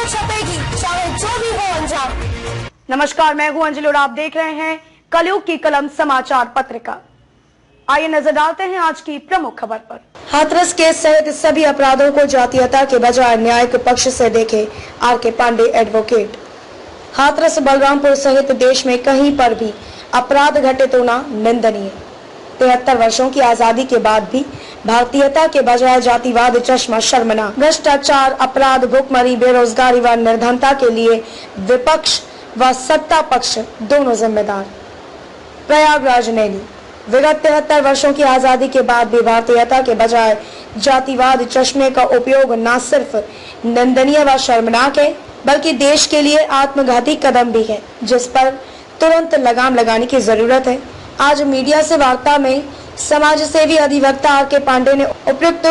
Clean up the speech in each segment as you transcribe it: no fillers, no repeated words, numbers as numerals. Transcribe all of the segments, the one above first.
छपेगी, चाहे जो भी हो अंजाम। नमस्कार, मैं हूं अंजलि और आप देख रहे हैं कलयुग की कलम समाचार पत्रिका। आइए नजर डालते हैं आज की प्रमुख खबर पर। हाथरस केस सहित सभी अपराधों को जातीयता के बजाय न्यायिक पक्ष से देखे आर.के. पांडे एडवोकेट। हाथरस बलरामपुर सहित देश में कहीं पर भी अपराध घटित होना निंदनीय। 73 वर्षों की आजादी के बाद भी भारतीयता के बजाय जातिवाद चश्मा शर्मनाक। भ्रष्टाचार, अपराध, भुखमरी, बेरोजगारी व निर्धनता के लिए विपक्ष व सत्ता पक्ष दोनों जिम्मेदार। प्रयागराज नैनी विगत 73 वर्षों की आजादी के बाद भी भारतीयता के बजाय जातिवाद चश्मे का उपयोग न सिर्फ निंदनीय व शर्मनाक है बल्कि देश के लिए आत्मघाती कदम भी है, जिस पर तुरंत लगाम लगाने की जरूरत है। आज मीडिया से वार्ता में समाज सेवी अधिवक्ता आर.के. पांडे ने उपयुक्त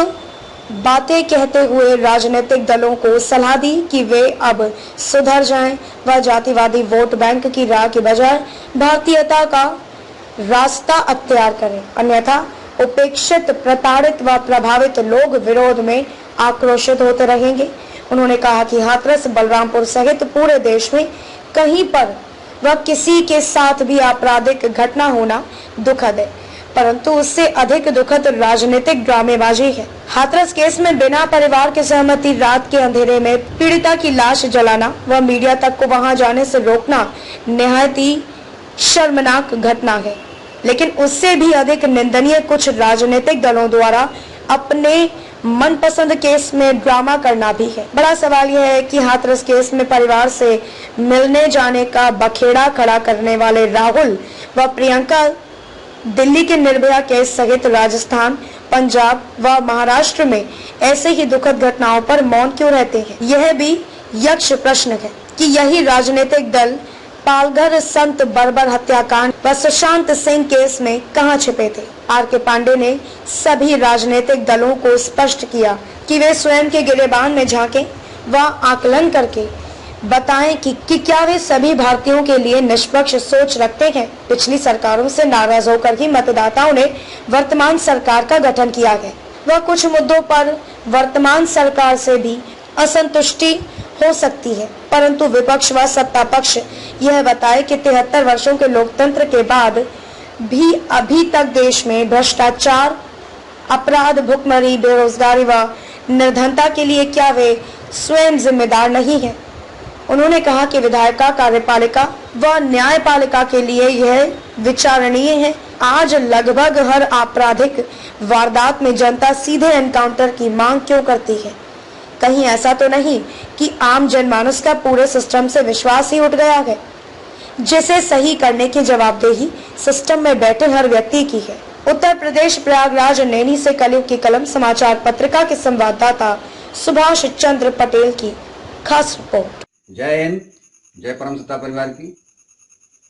बातें कहते हुए राजनीतिक दलों को सलाह दी कि वे अब सुधर जाएं व जातिवादी वोट बैंक की राह के बजाय भारतीयता का रास्ता अख्तियार करें, अन्यथा उपेक्षित, प्रताड़ित व प्रभावित लोग विरोध में आक्रोशित होते रहेंगे। उन्होंने कहा कि हाथरस, बलरामपुर सहित पूरे देश में कहीं पर व किसी के साथ भी आपराधिक घटना होना दुखद है, परंतु उससे अधिक दुखद राजनीतिक ड्रामेबाजी है। हाथरस केस में बिना परिवार की सहमति रात के अंधेरे में पीड़िता की लाश जलाना व मीडिया तक को वहां जाने से रोकना निहायत ही शर्मनाक घटना है, लेकिन उससे भी अधिक निंदनीय कुछ राजनीतिक दलों द्वारा अपने मनपसंद केस में ड्रामा करना भी है। बड़ा सवाल यह है कि हाथरस केस में परिवार से मिलने जाने का बखेड़ा खड़ा करने वाले राहुल व प्रियंका दिल्ली के निर्भया केस सहित राजस्थान, पंजाब व महाराष्ट्र में ऐसे ही दुखद घटनाओं पर मौन क्यों रहते हैं। यह भी यक्ष प्रश्न है कि यही राजनीतिक दल पालघर संत बर्बर हत्याकांड व सुशांत सिंह केस में कहां छिपे थे। आर.के. पांडे ने सभी राजनीतिक दलों को स्पष्ट किया कि वे स्वयं के गिरेबान में झांकें व आकलन करके बताएं कि क्या वे सभी भारतीयों के लिए निष्पक्ष सोच रखते हैं। पिछली सरकारों से नाराज होकर ही मतदाताओं ने वर्तमान सरकार का गठन किया है व कुछ मुद्दों पर वर्तमान सरकार से भी असंतुष्टि हो सकती है, परंतु विपक्ष व सत्ता पक्ष यह बताए कि 73 वर्षों के लोकतंत्र के बाद भी अभी तक देश में भ्रष्टाचार, अपराध, भुखमरी, बेरोजगारी व निर्धनता के लिए क्या वे स्वयं जिम्मेदार नहीं हैं। उन्होंने कहा कि विधायिका, कार्यपालिका व न्यायपालिका के लिए यह विचारणीय है। आज लगभग हर आपराधिक वारदात में जनता सीधे एनकाउंटर की मांग क्यों करती है। कहीं ऐसा तो नहीं कि आम जनमानस का पूरे सिस्टम से विश्वास ही उठ गया है, जिसे सही करने की जवाबदेही सिस्टम में बैठे हर व्यक्ति की है। उत्तर प्रदेश प्रयागराज नैनी से कलयुग की कलम समाचार पत्रिका के संवाददाता सुभाष चंद्र पटेल की खास रिपोर्ट। जय हिंद, जय परम सत्ता परिवार की,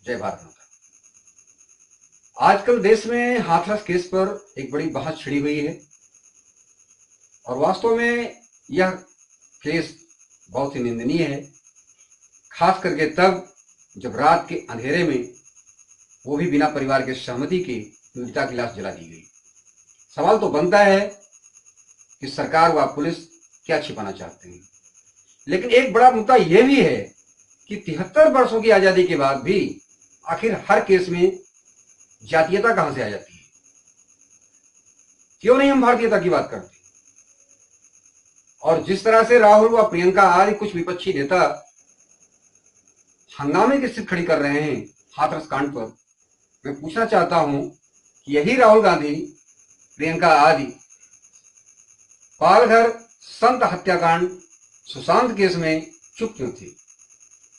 जय भारत माता। आजकल देश में हाथरस केस पर एक बड़ी बहस छिड़ी हुई है और वास्तव में यह केस बहुत ही निंदनीय है, खास करके तब जब रात के अंधेरे में, वो भी बिना परिवार के सहमति के, पीड़िता की लाश जला दी गई। सवाल तो बनता है कि सरकार व पुलिस क्या छिपाना चाहते हैं, लेकिन एक बड़ा मुद्दा यह भी है कि 73 वर्षों की आजादी के बाद भी आखिर हर केस में जातीयता कहां से आ जाती है। क्यों नहीं हम भारतीयता की बात करते। और जिस तरह से राहुल व प्रियंका आदि कुछ विपक्षी नेता हंगामे की स्थिति खड़ी कर रहे हैं हाथरस कांड पर, मैं पूछना चाहता हूं कि यही राहुल गांधी, प्रियंका आदि पालघर संत हत्याकांड, सुशांत केस में चुप क्यों थे।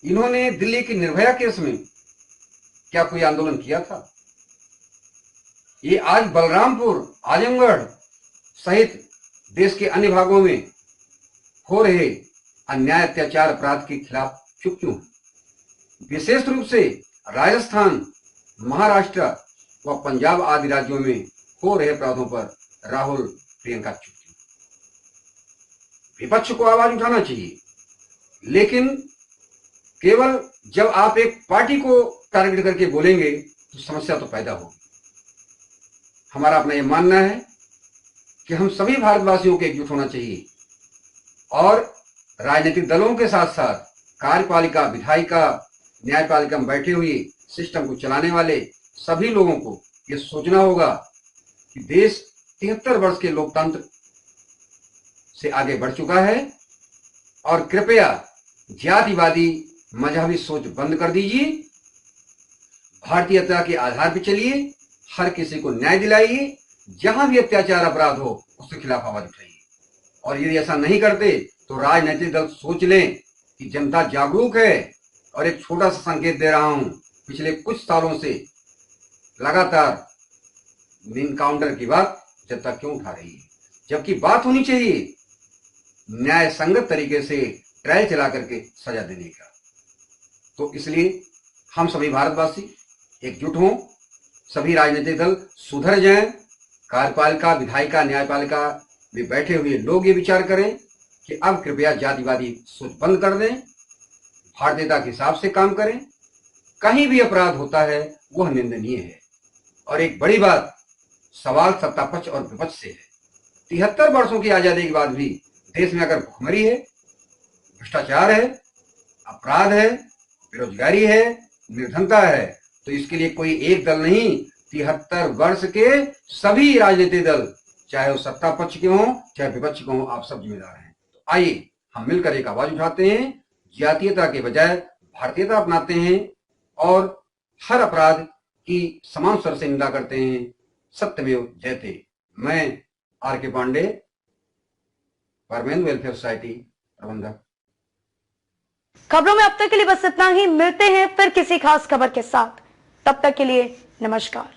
इन्होंने दिल्ली की निर्भया केस में क्या कोई आंदोलन किया था। ये आज बलरामपुर, आजमगढ़ सहित देश के अन्य भागों में हो रहे अन्याय, अत्याचार, अपराध के खिलाफ चुप क्यों है। विशेष रूप से राजस्थान, महाराष्ट्र व पंजाब आदि राज्यों में हो रहे अपराधों पर राहुल, प्रियंका चुप क्यों। विपक्ष को आवाज उठाना चाहिए, लेकिन केवल जब आप एक पार्टी को टारगेट करके बोलेंगे तो समस्या तो पैदा होगी। हमारा अपना यह मानना है कि हम सभी भारतवासियों को एकजुट होना चाहिए और राजनीतिक दलों के साथ साथ कार्यपालिका, विधायिका, न्यायपालिका में बैठे हुए सिस्टम को चलाने वाले सभी लोगों को ये सोचना होगा कि देश 73 वर्ष के लोकतंत्र से आगे बढ़ चुका है और कृपया जातिवादी मजहबी सोच बंद कर दीजिए। भारतीयता के आधार पर चलिए, हर किसी को न्याय दिलाइए, जहां भी अत्याचार अपराध हो उसके खिलाफ आवाज उठाइए। और यदि ऐसा नहीं करते तो राजनीतिक दल सोच लें कि जनता जागरूक है। और एक छोटा सा संकेत दे रहा हूं, पिछले कुछ सालों से लगातार इनकाउंटर की बात जनता क्यों उठा रही है, जबकि बात होनी चाहिए न्याय संगत तरीके से ट्रायल चला करके सजा देने का। तो इसलिए हम सभी भारतवासी एकजुट हों, सभी राजनीतिक दल सुधर जाएं, कार्यपालिका, विधायिका, न्यायपालिका में बैठे हुए लोग ये विचार करें कि अब कृपया जातिवादी सोच बंद कर दें, भारतीयता के हिसाब से काम करें। कहीं भी अपराध होता है वह निंदनीय है। और एक बड़ी बात, सवाल सत्ता पक्ष और विपक्ष से है। 73 वर्षों की आजादी के बाद भी देश में अगर भुखमरी है, भ्रष्टाचार है, अपराध है, बेरोजगारी है, निर्धनता है, तो इसके लिए कोई एक दल नहीं, 73 वर्ष के सभी राजनीतिक दल, चाहे वो सत्ता पक्ष के हों चाहे विपक्ष के हों, आप सब जिम्मेदार हैं। तो आइए हम मिलकर एक आवाज उठाते हैं, जातीयता के बजाय भारतीयता अपनाते हैं और हर अपराध की समान स्वर से निंदा करते हैं। सत्यमेव जयते। मैं आर.के. पांडे, परमेन वेलफेयर सोसाइटी प्रबंधक। खबरों में अब तक के लिए बस इतना ही। मिलते हैं फिर किसी खास खबर के साथ। तब तक के लिए नमस्कार।